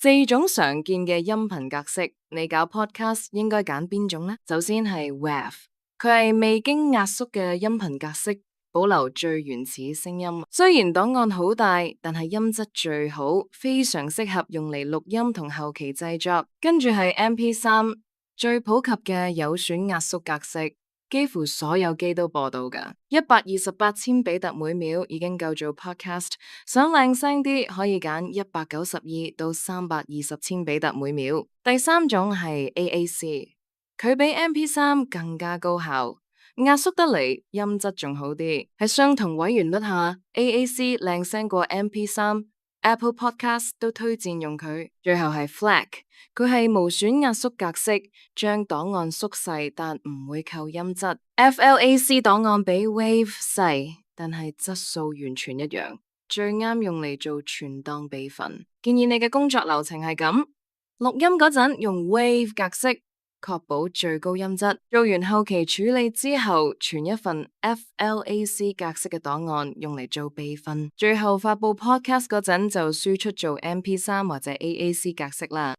4種常見嘅音頻格式，你搞 podcast 應該揀邊種呢？首先係 WAV，佢係未經壓縮嘅音頻格式，保留最原始聲音。雖然檔案好大，但係音質最好，非常適合用嚟錄音同後期製作。跟住係 MP3，最普及嘅有損壓縮格式。幾乎所有機都播到㗎，128千比特每秒已經夠做 podcast。想靚聲啲，可以揀192到320千比特每秒。第三種係 AAC，佢比 MP3 更加高效，壓縮得嚟，音質仲好啲。喺相同位元率下，AAC 靚聲過 MP3。Apple Podcast 都推薦用佢。最後係 FLAC，佢係無損壓縮格式，將檔案縮細，但唔會扣音質。FLAC 檔案比 WAV 細，但係質素完全一樣，最啱用嚟做全檔備份。建議你嘅工作流程係咁：錄音嗰陣用 WAV 格式，確保最高音質。做完後期處理之後，傳一份 FLAC 格式嘅檔案用嚟做備份。最後發佈 podcast 嗰陣就輸出做 MP3 或者 AAC 格式啦。